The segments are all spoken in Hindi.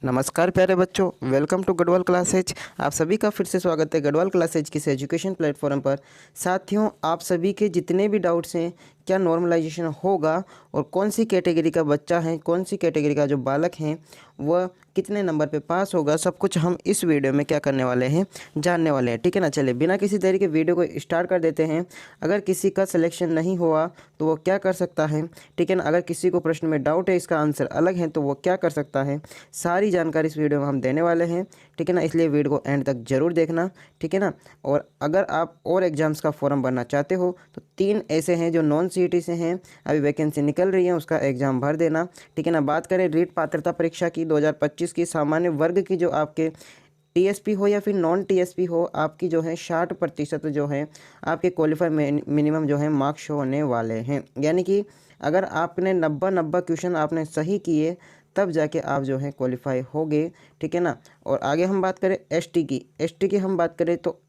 नमस्कार प्यारे बच्चों, वेलकम टू गढ़वाल क्लासेज। आप सभी का फिर से स्वागत है गढ़वाल क्लासेज की एजुकेशन प्लेटफॉर्म पर। साथियों, आप सभी के जितने भी डाउट्स हैं, क्या नॉर्मलाइजेशन होगा और कौन सी कैटेगरी का बच्चा है, कौन सी कैटेगरी का जो बालक हैं वह कितने नंबर पे पास होगा, सब कुछ हम इस वीडियो में क्या करने वाले हैं, जानने वाले हैं। ठीक है ना। चलिए बिना किसी देरी के वीडियो को स्टार्ट कर देते हैं। अगर किसी का सिलेक्शन नहीं हुआ तो वो क्या कर सकता है, ठीक है ना। अगर किसी को प्रश्न में डाउट है, इसका आंसर अलग है, तो वो क्या कर सकता है, सारी जानकारी इस वीडियो में हम देने वाले हैं। ठीक है ना। इसलिए वीडियो को एंड तक जरूर देखना। ठीक है ना। और अगर आप और एग्जाम्स का फॉर्म भरना चाहते हो तो 3 ऐसे हैं जो नॉन सीईटी से हैं, अभी वैकेंसी निकल रही है, उसका एग्ज़ाम भर देना। ठीक है ना। बात करें रीट पात्रता परीक्षा की 2025 की, सामान्य वर्ग की जो आपके टीएसपी हो या फिर नॉन टीएसपी हो, आपकी जो है 60% जो है आपके क्वालिफाई मिनिमम जो है मार्क्स होने वाले हैं। यानी कि अगर आपने 90 क्वेश्चन आपने सही किए तब जाके आप जो है क्वालिफाई होगे। ठीक है ना। और आगे हम बात करें एसटी की हम बात करें तो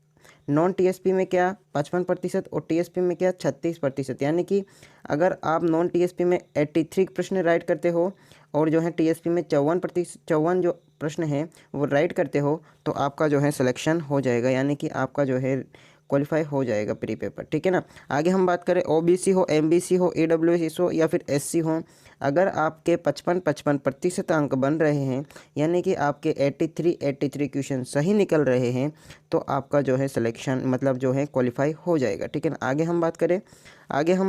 नॉन टीएसपी में क्या 55% और टीएसपी में क्या 36%। यानी कि अगर आप नॉन टीएसपी में 83 प्रश्न राइट करते हो और जो है टीएसपी में 54 जो प्रश्न हैं वो राइट करते हो तो आपका जो है सिलेक्शन हो जाएगा, यानी कि आपका जो है क्वालिफाई हो जाएगा प्री पेपर। ठीक है ना। आगे हम बात करें ओबीसी हो, एमबीसी हो, ईडब्ल्यूएस हो या फिर एससी हो, अगर आपके 55% अंक बन रहे हैं, यानी कि आपके 83 क्वेश्चन सही निकल रहे हैं, तो आपका जो है सिलेक्शन मतलब जो है क्वालिफाई हो जाएगा। ठीक है ना। आगे हम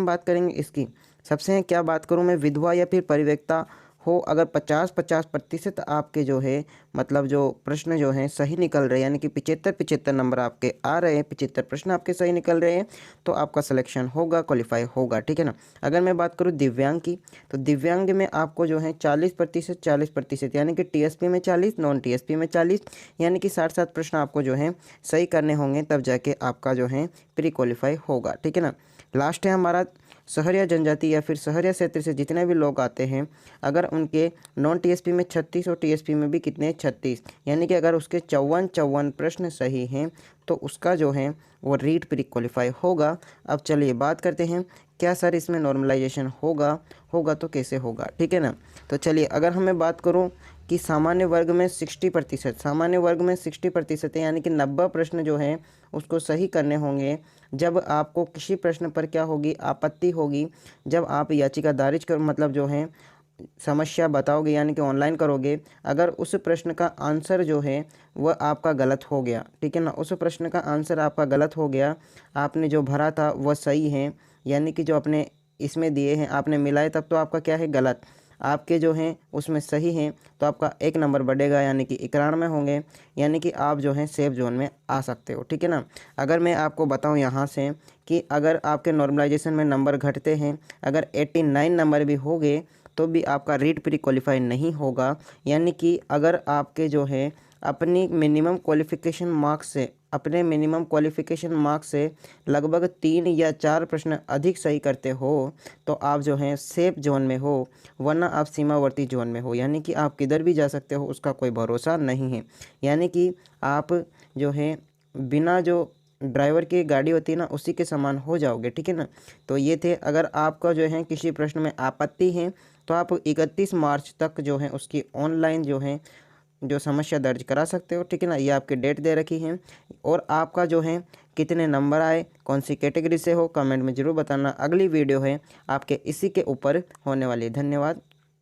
बात करेंगे इसकी। सबसे क्या बात करूं मैं, विधवा या फिर परिवेक्ता हो, अगर 50% आपके जो है मतलब जो प्रश्न जो हैं सही निकल रहे हैं, यानी कि 75 नंबर आपके आ रहे हैं, 75 प्रश्न आपके सही निकल रहे हैं, तो आपका सिलेक्शन होगा, क्वालिफाई होगा। ठीक है ना। अगर मैं बात करूं दिव्यांग की, तो दिव्यांग में आपको जो है 40% यानी कि टीएसपी में 40, नॉन टीएसपी में 40, यानी कि 60 प्रश्न आपको जो है सही करने होंगे, तब जाके आपका जो है प्री क्वालिफाई होगा। ठीक है ना। लास्ट है हमारा शहरिया जनजाति या फिर शहरिया क्षेत्र से जितने भी लोग आते हैं, अगर उनके नॉन टीएसपी में 36 और टीएसपी में भी कितने 36, यानी कि अगर उसके 54 प्रश्न सही हैं तो उसका जो है वो रीट प्री क्वालिफाई होगा। अब चलिए बात करते हैं क्या सर इसमें नॉर्मलाइजेशन होगा तो कैसे होगा। ठीक है ना। तो चलिए अगर हमें बात करूं कि सामान्य वर्ग में 60% है, यानी कि 90 प्रश्न जो हैं उसको सही करने होंगे। जब आपको किसी प्रश्न पर क्या होगी, आपत्ति होगी, जब आप याचिका दायर कर मतलब जो है समस्या बताओगे, यानी कि ऑनलाइन करोगे, अगर उस प्रश्न का आंसर जो है वह आपका गलत हो गया, ठीक है ना, उस प्रश्न का आंसर आपका गलत हो गया, आपने जो भरा था वह सही है, यानी कि जो आपने इसमें दिए हैं आपने मिलाए, तब तो आपका क्या है गलत, आपके जो हैं उसमें सही हैं, तो आपका 1 नंबर बढ़ेगा, यानी कि 91 होंगे, यानी कि आप जो हैं सेफ जोन में आ सकते हो। ठीक है ना। अगर मैं आपको बताऊं यहाँ से कि अगर आपके नॉर्मलाइजेशन में नंबर घटते हैं, अगर 89 नंबर भी हो गए तो भी आपका रीट प्री क्वालिफाई नहीं होगा, यानी कि अगर आपके जो है अपने मिनिमम क्वालिफ़िकेशन मार्क्स से लगभग 3 या 4 प्रश्न अधिक सही करते हो तो आप जो हैं सेफ जोन में हो, वरना आप सीमावर्ती जोन में हो, यानी कि आप किधर भी जा सकते हो, उसका कोई भरोसा नहीं है। यानी कि आप जो है बिना जो ड्राइवर की गाड़ी होती है ना उसी के समान हो जाओगे। ठीक है ना। तो ये थे, अगर आपका जो है किसी प्रश्न में आपत्ति है तो आप 31 मार्च तक जो है उसकी ऑनलाइन जो है जो समस्या दर्ज करा सकते हो। ठीक है ना। ये आपकी डेट दे रखी है, और आपका जो है कितने नंबर आए, कौन सी कैटेगरी से हो, कमेंट में ज़रूर बताना। अगली वीडियो है आपके इसी के ऊपर होने वाली। धन्यवाद।